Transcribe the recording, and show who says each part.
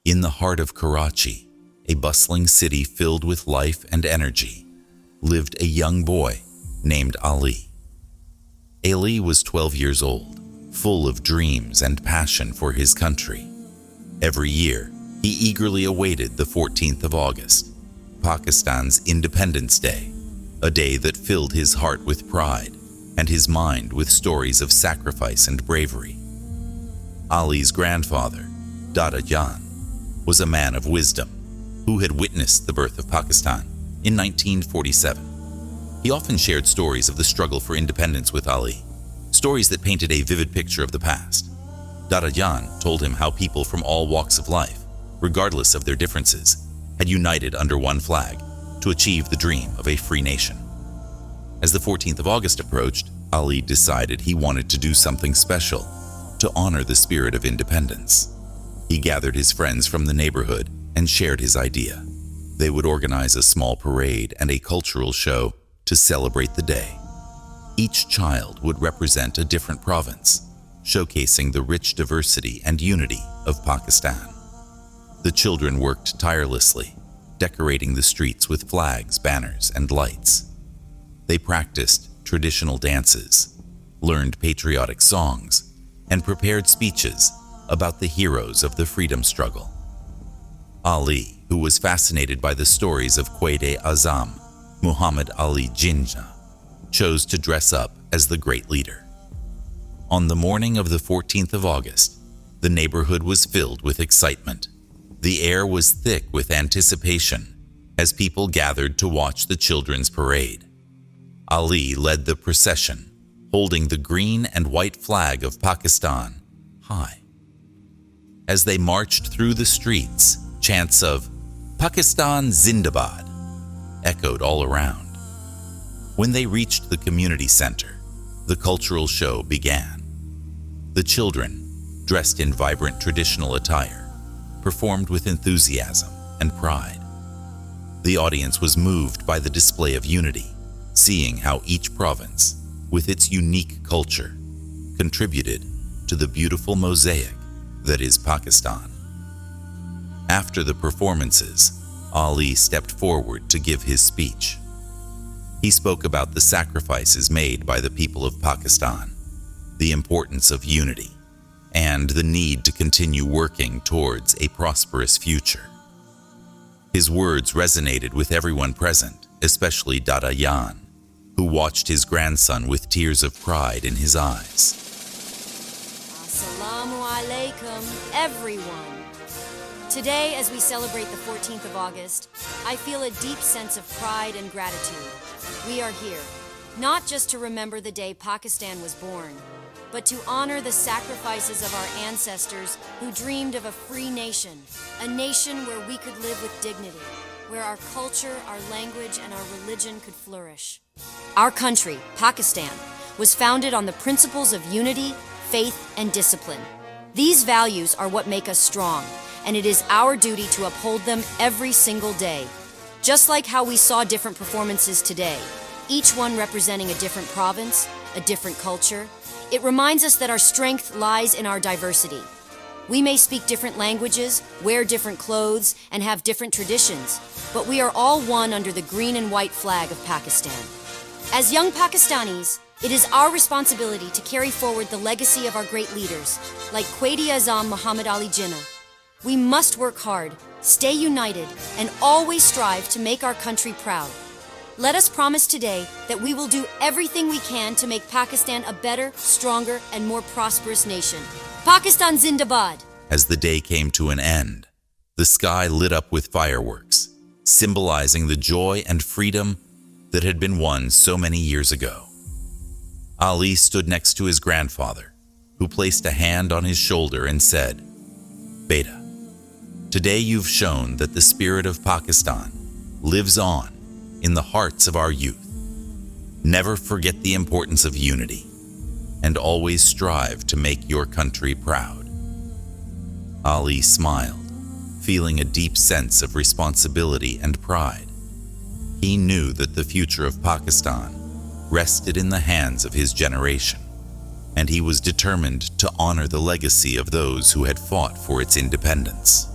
Speaker 1: In the heart of Karachi, a bustling city filled with life and energy, lived a young boy named Ali. Ali was 12 years old, full of dreams and passion for his country. Every year, he eagerly awaited the 14th of August, Pakistan's Independence Day, a day that filled his heart with pride and his mind with stories of sacrifice and bravery. Ali's grandfather, Dada Jan, was a man of wisdom who had witnessed the birth of Pakistan in 1947. He often shared stories of the struggle for independence with Ali, stories that painted a vivid picture of the past. Dada Jan told him how people from all walks of life, regardless of their differences, had united under one flag to achieve the dream of a free nation. As the 14th of August approached, Ali decided he wanted to do something special to honor the spirit of independence. He gathered his friends from the neighborhood and shared his idea. They would organize a small parade and a cultural show to celebrate the day. Each child would represent a different province, showcasing the rich diversity and unity of Pakistan. The children worked tirelessly, decorating the streets with flags, banners, and lights. They practiced traditional dances, learned patriotic songs, and prepared speeches about the heroes of the freedom struggle. Ali, who was fascinated by the stories of Quaid-e-Azam, Muhammad Ali Jinnah, chose to dress up as the great leader. On the morning of the 14th of August, the neighborhood was filled with excitement. The air was thick with anticipation as people gathered to watch the children's parade. Ali led the procession, holding the green and white flag of Pakistan high. As they marched through the streets, chants of "Pakistan Zindabad" echoed all around. When they reached the community center, the cultural show began. The children, dressed in vibrant traditional attire, performed with enthusiasm and pride. The audience was moved by the display of unity, seeing how each province, with its unique culture, contributed to the beautiful mosaic that is Pakistan. After the performances, Ali stepped forward to give his speech. He spoke about the sacrifices made by the people of Pakistan, the importance of unity, and the need to continue working towards a prosperous future. His words resonated with everyone present, especially Dada Jan, who watched his grandson with tears of pride in his eyes.
Speaker 2: Assalamu alaikum, everyone. Today, as we celebrate the 14th of August, I feel a deep sense of pride and gratitude. We are here, not just to remember the day Pakistan was born, but to honor the sacrifices of our ancestors who dreamed of a free nation, a nation where we could live with dignity, where our culture, our language, and our religion could flourish. Our country, Pakistan, was founded on the principles of unity, faith, and discipline. These values are what make us strong, and it is our duty to uphold them every single day. Just like how we saw different performances today, each one representing a different province, a different culture, it reminds us that our strength lies in our diversity. We may speak different languages, wear different clothes, and have different traditions, but we are all one under the green and white flag of Pakistan. As young Pakistanis, it is our responsibility to carry forward the legacy of our great leaders, like Quaid-e-Azam Muhammad Ali Jinnah. We must work hard, stay united, and always strive to make our country proud. Let us promise today that we will do everything we can to make Pakistan a better, stronger, and more prosperous nation. Pakistan Zindabad!
Speaker 1: As the day came to an end, the sky lit up with fireworks, symbolizing the joy and freedom that had been won so many years ago. Ali stood next to his grandfather, who placed a hand on his shoulder and said, "Beta, today you've shown that the spirit of Pakistan lives on in the hearts of our youth. Never forget the importance of unity, and always strive to make your country proud." Ali smiled, feeling a deep sense of responsibility and pride. He knew that the future of Pakistan rested in the hands of his generation, and he was determined to honor the legacy of those who had fought for its independence.